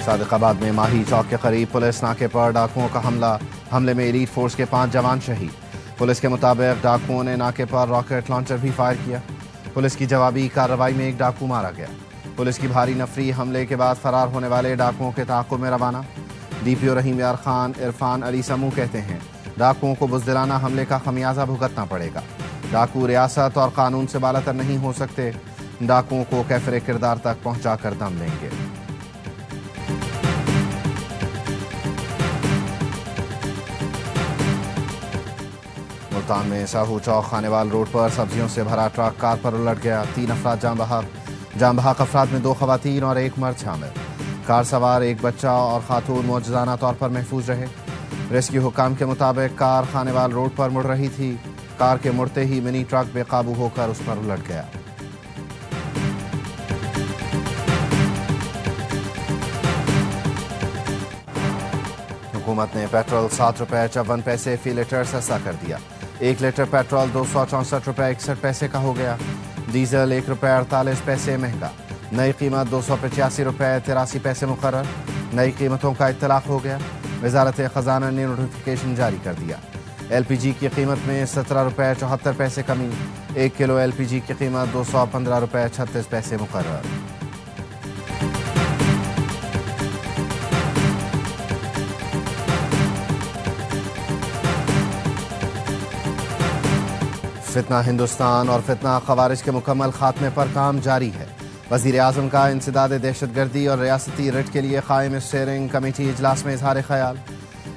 صادق میں ماہی چوک کے قریب پولیس ناکے پر ڈاکوؤں کا حملے میں ایلیٹ فورس کے 5 جوان شہید۔ پولیس کے مطابق ڈاکوؤں نے ناکے پر راکٹ لانچر بھی فائر کیا۔ پولیس کی جوابی کارروائی میں ایک ڈاکو مارا گیا۔ پولیس کی بھاری نفری حملے کے بعد فرار ہونے والے ڈاکوؤں کے تعاقب میں روانہ۔ ڈی پی او رحیم یار خان عرفان علی سمو کہتے ہیں ڈاکوؤں کو بزدلانہ حملے کا خمیازہ بھگتنا پڑے گا۔ ڈاکو ریاست اور قانون سے بالاتر نہیں ہو سکتے، ڈاکوؤں کو کیفر کردار تک پہنچا کر دم لیں گے۔ ملتان میں ساہو چوک خانیوال روڈ پر سبزیوں سے بھرا ٹرک کار پر الٹ گیا۔ 3 افراد جاں بحق افراد میں 2 خواتین اور 1 مرد شامل۔ کار سوار ایک بچہ اور خاتون معجزانہ طور پر محفوظ رہے۔ ریسکیو حکام کے مطابق کار خانیوال روڈ پر مڑ رہی تھی۔ کار کے مڑتے ہی منی ٹرک بے قابو ہو کر اس پر الٹ گیا۔ حکومت نے پیٹرول 7 روپے 54 پیسے فی لیٹر سستا کر دیا۔ 1 لیٹر پیٹرول 264 روپے 61 پیسے کا ہو گیا۔ ڈیزل 1 روپے 48 پیسے مہنگا۔ نئی قیمت 285 روپے 83 پیسے مقرر۔ نئی قیمتوں کا اطلاق ہو گیا۔ وزارت خزانہ نے نوٹیفیکیشن جاری کر دیا۔ ایل پی جی کی قیمت میں 17 روپے 74 پیسے کمی۔ 1 کلو ایل پی جی کی قیمت 215 روپے 36 پیسے مقرر۔ فتنہ ہندوستان اور فتنہ خوارج کے مکمل خاتمے پر کام جاری ہے۔ وزیر اعظم کا انسداد دہشت گردی اور ریاستی رٹ کے لیے قائم اسٹیئرنگ کمیٹی اجلاس میں اظہار خیال۔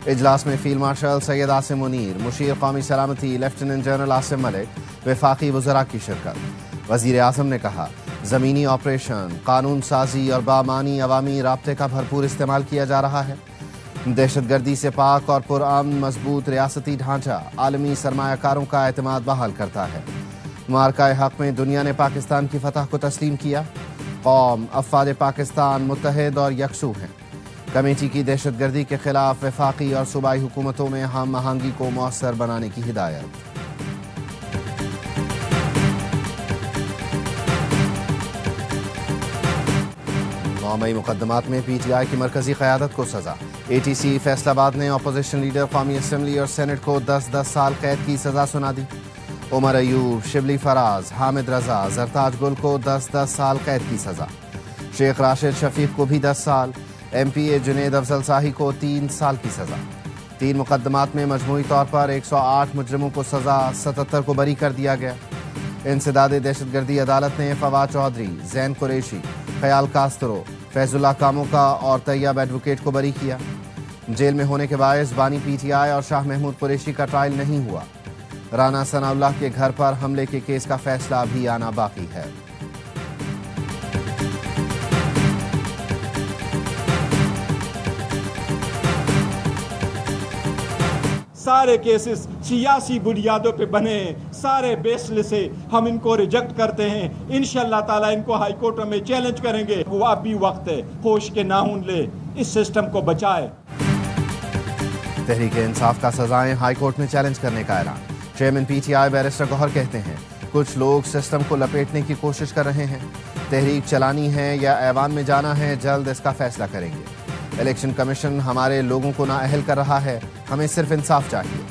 اجلاس میں فیلڈ مارشل سید عاصم منیر، مشیر قومی سلامتی لیفٹیننٹ جنرل عاصم ملک، وفاقی وزراء کی شرکت۔ وزیر اعظم نے کہا زمینی آپریشن، قانون سازی اور بامانی عوامی رابطے کا بھرپور استعمال کیا جا رہا ہے۔ دہشت گردی سے پاک اور پرامن مضبوط ریاستی ڈھانچہ عالمی سرمایہ کاروں کا اعتماد بحال کرتا ہے۔ معرکہ حق میں دنیا نے پاکستان کی فتح کو تسلیم کیا۔ قوم، افواد پاکستان متحد اور یکسو ہیں۔ کمیٹی کی دہشت گردی کے خلاف وفاقی اور صوبائی حکومتوں میں ہم آہنگی کو مؤثر بنانے کی ہدایت۔ 9 مئی مقدمات میں پی ٹی آئی کی مرکزی قیادت کو سزا۔ اے ٹی سی فیصل آباد نے اپوزیشن لیڈر قومی اسمبلی اور سینٹ کو 10 سال قید کی سزا سنا دی۔ عمر ایوب، شبلی فراز، حامد رضا، زرتاج گل کو 10 سال قید کی سزا۔ شیخ راشد شفیق کو بھی 10 سال۔ ایم پی اے جنید افضل شاہی کو 3 سال کی سزا۔ 3 مقدمات میں مجموعی طور پر 108 مجرموں کو سزا، 77 کو بری کر دیا گیا۔ انسداد دہشت گردی عدالت نے فواد چودھری، زین قریشی، خیال کاسترو، فیض اللہ کاموکا اور طیب ایڈوکیٹ کو بری کیا۔ جیل میں ہونے کے باعث بانی پی ٹی آئی اور شاہ محمود قریشی کا ٹرائل نہیں ہوا۔ رانا ثناء اللہ کے گھر پر حملے کے کیس کا فیصلہ بھی آنا باقی ہے۔ سارے کیسز سیاسی بنیادوں پہ بنے ہیں، سارے بیسل سے ہم ان کو ریجیکٹ کرتے ہیں۔ انشاءاللہ تعالیٰ ان کو ہائی کورٹ میں چیلنج کریں گے۔ وہ اب بھی وقت ہے، ہوش کے ناخن لے، اس سسٹم کو بچائے۔ تحریک انصاف کا سزائیں ہائی کورٹ میں چیلنج کرنے کا اعلان۔ چیئرمین پی ٹی آئی بیرسٹر گوہر کہتے ہیں کچھ لوگ سسٹم کو لپیٹنے کی کوشش کر رہے ہیں۔ تحریک چلانی ہے یا ایوان میں جانا ہے، جلد اس کا فیصلہ کریں گے۔ الیکشن کمیشن ہمارے لوگوں کو نااہل کر رہا ہے، ہمیں صرف انصاف چاہیے۔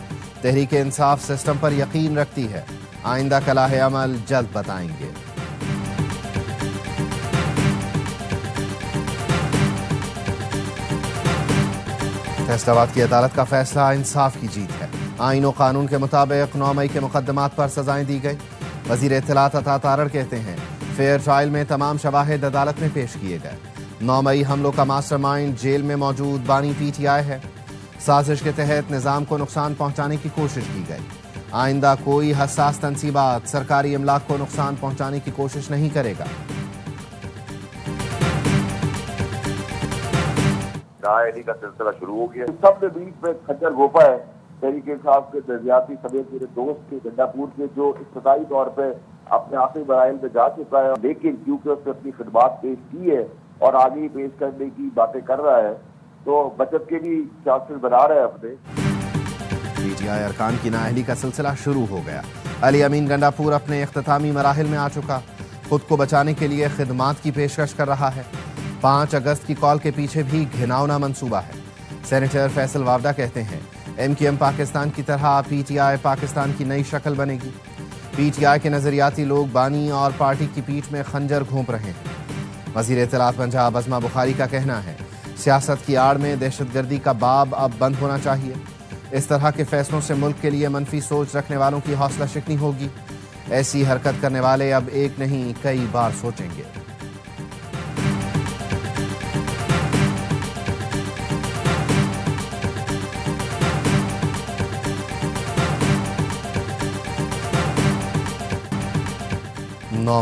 تحریک انصاف سسٹم پر یقین رکھتی ہے، آئندہ کا لائحہ عمل جلد بتائیں گے۔ فیصل آباد کی عدالت کا فیصلہ انصاف کی جیت ہے۔ آئین و قانون کے مطابق 9 مئی کے مقدمات پر سزائیں دی گئی۔ وزیر اطلاعات عطا تارڑ کہتے ہیں فیئر ٹرائل میں تمام شواہد عدالت میں پیش کیے گئے۔ 9 مئی حملوں کا ماسٹر مائنڈ جیل میں موجود بانی پی ٹی آئی ہے۔ سازش کے تحت نظام کو نقصان پہنچانے کی کوشش کی گئی۔ آئندہ کوئی حساس تنصیبات سرکاری املاک کو نقصان پہنچانے کی کوشش نہیں کرے گا۔ نااہلی کا سلسلہ شروع ہو گیا۔ سب کے بیچ میں کھچر گوپا ہے۔ تحریک انصاف کے درجاتی سمیت میرے دوست کے گنڈا پور کے جو ابتدائی طور پہ اپنے آخری مراحل میں جا چکا ہے، لیکن کیونکہ اس نے اپنی خدمات پیش کی ہے اور آگے پیش کرنے کی باتیں کر رہا ہے تو بچت کے بھی چانسز بنا رہا ہے اپنے۔ پی ٹی آئی ارکان کی نااہلی کا سلسلہ شروع ہو گیا۔ علی امین گنڈا پور اپنے اختتامی مراحل میں آ چکا، خود کو بچانے کے لیے خدمات کی پیشکش کر رہا ہے۔ 5 اگست کی کال کے پیچھے بھی گھناؤنا منصوبہ ہے۔ سینیٹر فیصل وابڈا کہتے ہیں MQM پاکستان کی طرح PTI پاکستان کی نئی شکل بنے گی۔ PTI کے نظریاتی لوگ بانی اور پارٹی کی پیٹھ میں خنجر گھونپ رہے ہیں۔ وزیر اطلاعات پنجاب عظمہ بخاری کا کہنا ہے سیاست کی آڑ میں دہشت گردی کا باب اب بند ہونا چاہیے۔ اس طرح کے فیصلوں سے ملک کے لیے منفی سوچ رکھنے والوں کی حوصلہ شکنی ہوگی۔ ایسی حرکت کرنے والے اب ایک نہیں کئی بار سوچیں گے۔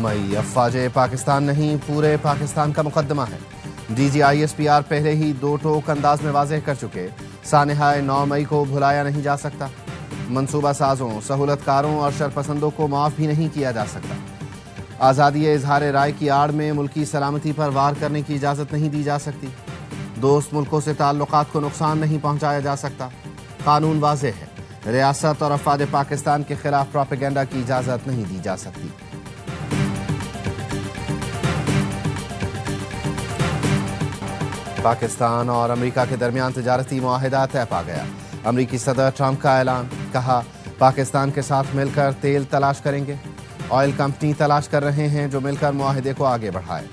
مئی افواج پاکستان نہیں پورے پاکستان کا مقدمہ ہے۔ DG ISPR پہلے ہی 2 ٹوک انداز میں واضح کر چکے سانحہ 9 مئی کو بھلایا نہیں جا سکتا۔ منصوبہ سازوں، سہولت کاروں اور شرپسندوں کو معاف بھی نہیں کیا جا سکتا۔ آزادی اظہار رائے کی آڑ میں ملکی سلامتی پر وار کرنے کی اجازت نہیں دی جا سکتی۔ دوست ملکوں سے تعلقات کو نقصان نہیں پہنچایا جا سکتا۔ قانون واضح ہے، ریاست اور افواج پاکستان کے خلاف پروپیگنڈا کی اجازت نہیں دی جا سکتی۔ پاکستان اور امریکہ کے درمیان تجارتی معاہدہ طے پا گیا۔ امریکی صدر ٹرمپ کا اعلان، کہا پاکستان کے ساتھ مل کر تیل تلاش کریں گے۔ آئل کمپنی تلاش کر رہے ہیں جو مل کر معاہدے کو آگے بڑھائے۔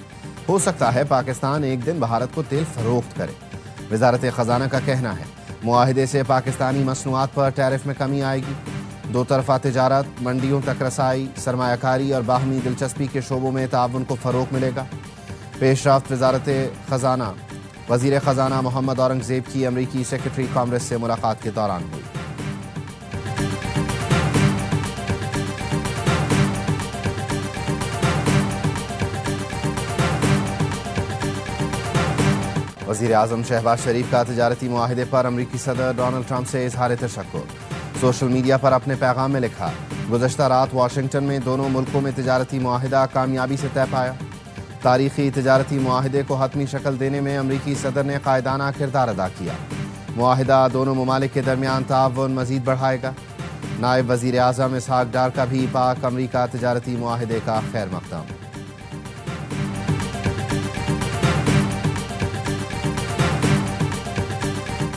ہو سکتا ہے پاکستان ایک دن بھارت کو تیل فروخت کرے۔ وزارت خزانہ کا کہنا ہے معاہدے سے پاکستانی مصنوعات پر ٹیرف میں کمی آئے گی۔ 2 طرفہ تجارت، منڈیوں تک رسائی، سرمایہ کاری اور باہمی دلچسپی کے شعبوں میں تعاون کو فروغ ملے گا۔ پیش رفت وزارت خزانہ وزیر خزانہ محمد اورنگزیب کی امریکی سیکرٹری کانگریس سے ملاقات کے دوران ہوئی۔ وزیر اعظم شہباز شریف کا تجارتی معاہدے پر امریکی صدر ڈونلڈ ٹرمپ سے اظہار تشکر۔ سوشل میڈیا پر اپنے پیغام میں لکھا، گزشتہ رات واشنگٹن میں دونوں ملکوں میں تجارتی معاہدہ کامیابی سے طے پایا۔ تاریخی تجارتی معاہدے کو حتمی شکل دینے میں امریکی صدر نے قائدانہ کردار ادا کیا۔ معاہدہ دونوں ممالک کے درمیان تعاون مزید بڑھائے گا۔ نائب وزیر اعظم اسحاق ڈار کا بھی پاک امریکہ تجارتی معاہدے کا خیر مقدم۔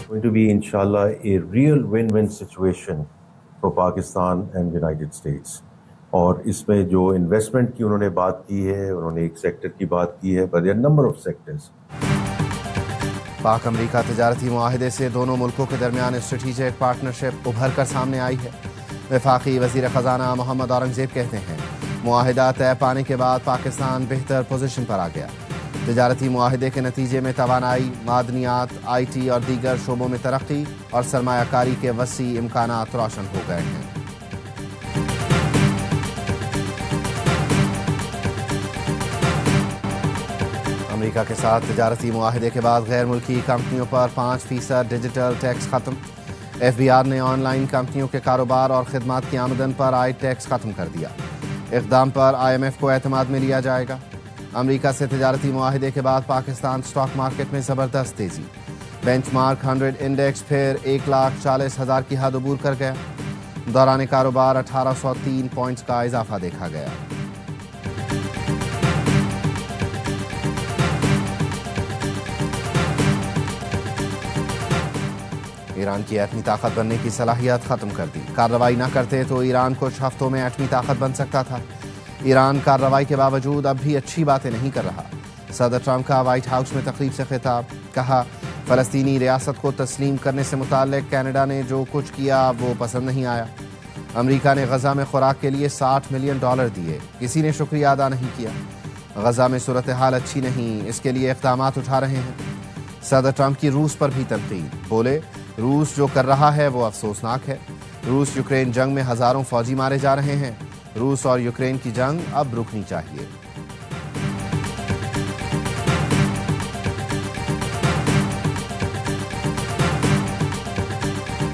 Going to be inshallah a real win-win situation for Pakistan and United States. اور اس میں جو انویسٹمنٹ کی انہوں نے بات کی ہے، انہوں نے ایک سیکٹر کی بات کی ہے، but there are number of sectors. پاک امریکہ تجارتی معاہدے سے دونوں ملکوں کے درمیان اسٹریٹجک پارٹنرشپ ابھر کر سامنے آئی ہے۔ وفاقی وزیر خزانہ محمد اورنگزیب کہتے ہیں معاہدہ طے پانے کے بعد پاکستان بہتر پوزیشن پر آ گیا۔ تجارتی معاہدے کے نتیجے میں توانائی، معدنیات، IT اور دیگر شعبوں میں ترقی اور سرمایہ کاری کے وسیع امکانات روشن ہو گئے ہیں۔ امریکہ کے ساتھ تجارتی معاہدے کے بعد غیر ملکی کمپنیوں پر 5% ڈیجیٹل ٹیکس ختم۔ FBR نے آن لائن کمپنیوں کے کاروبار اور خدمات کی آمدن پر عائد ٹیکس ختم کر دیا۔ اقدام پر IMF کو اعتماد میں لیا جائے گا۔ امریکہ سے تجارتی معاہدے کے بعد پاکستان سٹاک مارکیٹ میں زبردست تیزی۔ بینچ مارک 100 انڈیکس پھر 1,40,000 کی حد عبور کر گیا۔ دوران کاروبار 1803 پوائنٹس کا اضافہ دیکھا گیا۔ ایران کی ایٹمی طاقت بننے کی صلاحیت ختم کر دی۔ کارروائی نہ کرتے تو ایران کچھ ہفتوں میں ایٹمی طاقت بن سکتا تھا۔ ایران کارروائی کے باوجود اب بھی اچھی باتیں نہیں کر رہا۔ صدر ٹرمپ کا وائٹ ہاؤس میں تقریب سے خطاب، کہا فلسطینی ریاست کو تسلیم کرنے سے متعلق کینیڈا نے جو کچھ کیا وہ پسند نہیں آیا۔ امریکہ نے غزہ میں خوراک کے لیے $60 ملین دیے، کسی نے شکریہ ادا نہیں کیا۔ غزہ میں صورتحال اچھی نہیں، اس کے لیے اقدامات اٹھا رہے ہیں۔ صدر ٹرمپ کی روس پر بھی تنقید، بولے روس جو کر رہا ہے وہ افسوسناک ہے۔ روس یوکرین جنگ میں ہزاروں فوجی مارے جا رہے ہیں۔ روس اور یوکرین کی جنگ اب رکنی چاہیے۔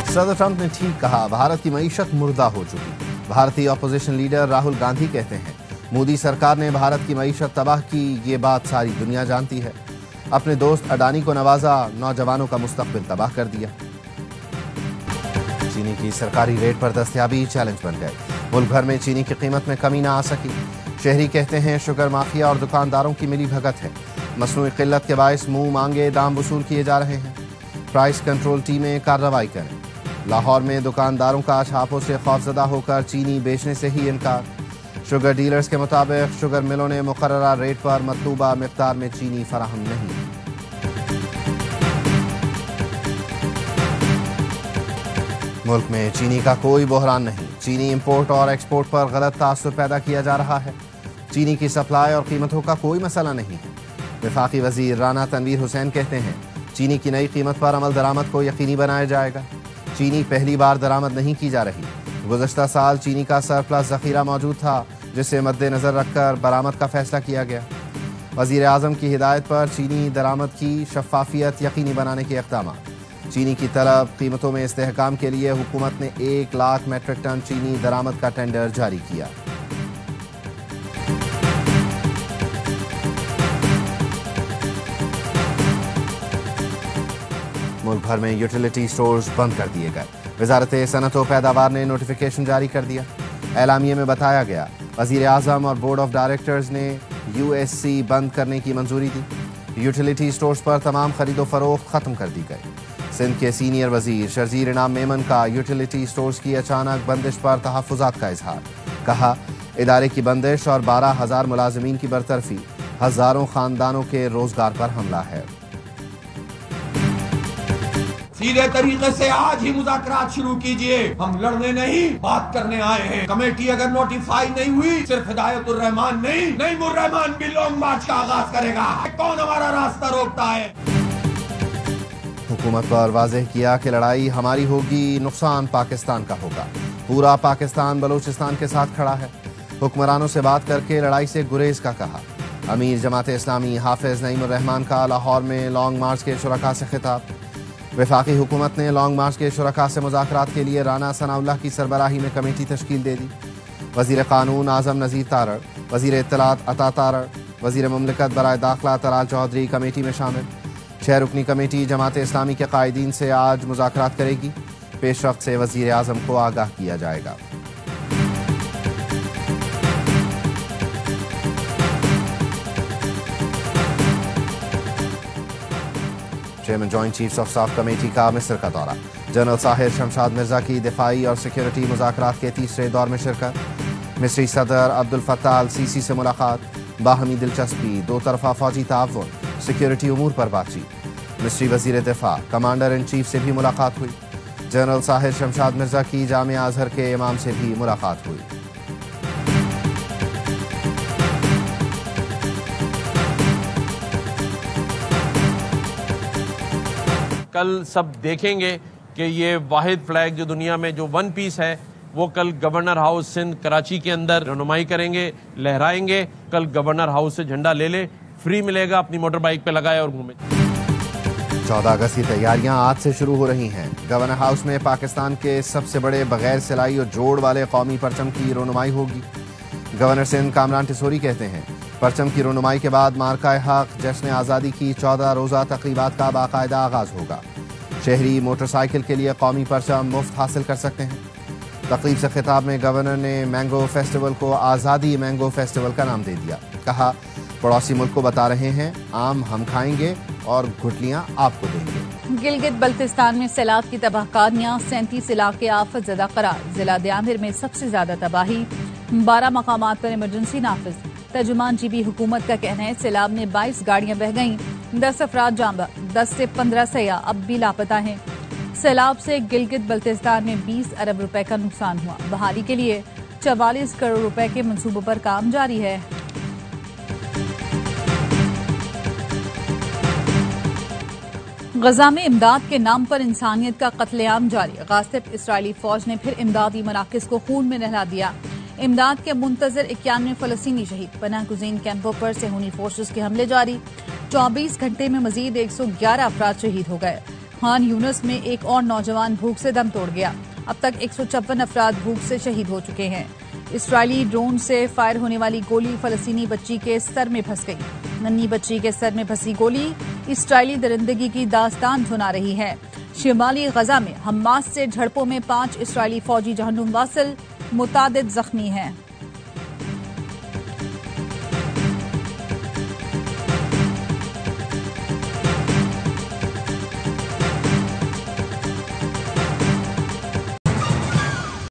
صدر ٹرمپ نے ٹھیک کہا، بھارت کی معیشت مردہ ہو چکی۔ بھارتی اپوزیشن لیڈر راہل گاندھی کہتے ہیں مودی سرکار نے بھارت کی معیشت تباہ کی، یہ بات ساری دنیا جانتی ہے۔ اپنے دوست اڈانی کو نوازا، نوجوانوں کا مستقبل تباہ کر دیا۔ چینی کی سرکاری ریٹ پر دستیابی چیلنج بن گئے۔ ملک بھر میں چینی کی قیمت میں کمی نہ آ سکی۔ شہری کہتے ہیں شوگر مافیا اور دکانداروں کی ملی بھگت ہے۔ مصنوعی قلت کے باعث منہ مانگے دام وصول کیے جا رہے ہیں، پرائس کنٹرول ٹیمیں کارروائی کریں۔ لاہور میں دکانداروں کا چھاپوں سے خوفزدہ ہو کر چینی بیچنے سے ہی انکار۔ شوگر ڈیلرز کے مطابق شوگر ملوں نے مقررہ ریٹ پر مطلوبہ مقدار میں چینی فراہم نہیں۔ ملک میں چینی کا کوئی بحران نہیں، چینی امپورٹ اور ایکسپورٹ پر غلط تاثر پیدا کیا جا رہا ہے۔ چینی کی سپلائی اور قیمتوں کا کوئی مسئلہ نہیں ہے۔ وفاقی وزیر رانا تنویر حسین کہتے ہیں چینی کی نئی قیمت پر عمل درآمد کو یقینی بنایا جائے گا۔ چینی پہلی بار درآمد نہیں کی جا رہی، گزشتہ سال چینی کا سرپلس ذخیرہ موجود تھا جسے مد نظر رکھ کر برآمد کا فیصلہ کیا گیا۔ وزیر اعظم کی ہدایت پر چینی درآمد کی شفافیت یقینی بنانے کے اقدامات۔ چینی کی طلب قیمتوں میں استحکام کے لیے حکومت نے 1 لاکھ میٹرک ٹن چینی درآمد کا ٹینڈر جاری کیا۔ ملک بھر میں یوٹیلیٹی سٹورز بند کر دیے گئے، وزارت صنعت و پیداوار نے نوٹیفیکیشن جاری کر دیا۔ اعلامیے میں بتایا گیا وزیر اعظم اور بورڈ آف ڈائریکٹرز نے USC بند کرنے کی منظوری دی۔ یوٹیلیٹی سٹورز پر تمام خرید و فروخت ختم کر دی گئی۔ سندھ کے سینئر وزیر شرجیل انعام میمن کا یوٹیلیٹی سٹورز کی اچانک بندش پر تحفظات کا اظہار، کہا ادارے کی بندش اور 12,000 ملازمین کی برطرفی ہزاروں خاندانوں کے روزگار پر حملہ ہے۔ سیدھے طریقے سے آج ہی مذاکرات شروع کیجئے، ہم لڑنے نہیں بات کرنے آئے ہیں۔ کمیٹی اگر نوٹیفائی نہیں ہوئی صرف ہدایت الرحمان نہیں، نعیم الرحمان بھی لانگ مارچ کا آغاز کرے گا۔ کون ہمارا راستہ روکتا ہے؟ حکومت پر واضح کیا کہ لڑائی ہماری ہوگی، نقصان پاکستان کا ہوگا۔ پورا پاکستان بلوچستان کے ساتھ کھڑا ہے۔ حکمرانوں سے بات کر کے لڑائی سے گریز کا کہا۔ امیر جماعت اسلامی حافظ نعیم الرحمان کا لاہور میں لانگ مارچ کے شرکاء سے خطاب۔ وفاقی حکومت نے لانگ مارچ کے شرکاء سے مذاکرات کے لیے رانا ثناء اللہ کی سربراہی میں کمیٹی تشکیل دے دی۔ وزیر قانون اعظم نذیر تارڑ، وزیر اطلاعات عطا تارڑ، وزیر مملکت برائے داخلہ طلال چودھری کمیٹی میں شامل۔ 6 رکنی کمیٹی جماعت اسلامی کے قائدین سے آج مذاکرات کرے گی۔ پیش رفت سے وزیر اعظم کو آگاہ کیا جائے گا۔ Chairman joint chiefs of staff committee کا مصر کا دورہ۔ جنرل طاہر شمشاد مرزا کی دفاعی اور سیکیورٹی مذاکرات کے تیسرے دور میں شرکت۔ مصری صدر عبد الفتاح السیسی سے ملاقات، باہمی دلچسپی، دو طرفہ فوجی تعاون، سیکیورٹی امور پر بات چیت۔ مصری وزیر دفاع کمانڈر ان چیف سے بھی ملاقات ہوئی۔ جنرل طاہر شمشاد مرزا کی جامعہ ازہر کے امام سے بھی ملاقات ہوئی۔ کل سب دیکھیں گے کہ یہ واحد فلیگ جو دنیا میں جو ون پیس ہے وہ کل گورنر ہاؤس سندھ کراچی کے اندر رہنمائی کریں گے، لہرائیں گے۔ کل گورنر ہاؤس سے جھنڈا لے لے، فری ملے گا، اپنی موٹر بائک پہ لگائے اور گھومے۔ 14 اگست کی تیاریاں آج سے شروع ہو رہی ہیں۔ گورنر ہاؤس میں پاکستان کے سب سے بڑے بغیر سلائی اور جوڑ والے قومی پرچم کی رونمائی ہوگی۔ گورنر سندھ کامران ٹسوری کہتے ہیں پرچم کی رونمائی کے بعد مارکہ حق جشن آزادی کی 14 روزہ تقریبات کا باقاعدہ آغاز ہوگا۔ شہری موٹر سائیکل کے لیے قومی پرچم مفت حاصل کر سکتے ہیں۔ تقریب سے خطاب میں گورنر نے مینگو فیسٹیول کو آزادی مینگو فیسٹیول کا نام دے دیا۔ کہا پڑوسی ملک کو بتا رہے ہیں آم ہم کھائیں گے اور گٹلیاں آپ کو دیں گے۔ گلگت بلتستان میں سیلاب کی تباہ کاریاں، 37 علاقے آفت زدہ قرار۔ ضلع دیامر میں سب سے زیادہ تباہی، 12 مقامات پر ایمرجنسی نافذ۔ ترجمان جی بی حکومت کا کہنا ہے سیلاب میں 22 گاڑیاں بہہ گئیں، 10 افراد جاں بحق، 10 سے 15 سیاح اب بھی لاپتہ ہیں۔ سیلاب سے گلگت بلتستان میں 20 ارب روپے کا نقصان ہوا۔ بحالی کے لیے 44 کروڑ روپے کے منصوبوں پر کام جاری ہے۔ غزہ میں امداد کے نام پر انسانیت کا قتل عام جاری۔ غاصب اسرائیلی فوج نے پھر امدادی مراکز کو خون میں نہلا دیا۔ امداد کے منتظر 91 فلسطینی شہید۔ پناہ گزین کیمپوں پر صہیونی فورسز کے حملے جاری۔ 24 گھنٹے میں مزید 111 افراد شہید ہو گئے۔ خان یونس میں ایک اور نوجوان بھوک سے دم توڑ گیا۔ اب تک 156 افراد بھوک سے شہید ہو چکے ہیں۔ اسرائیلی ڈرون سے فائر ہونے والی گولی فلسطینی بچی کے سر میں پھنس گئی۔ ننھی بچی کے سر میں پھنسی گولی اسرائیلی درندگی کی داستان سنا رہی ہے۔ شمالی غزہ میں حماس سے جھڑپوں میں 5 اسرائیلی فوجی جہنم واصل، متعدد زخمی ہیں۔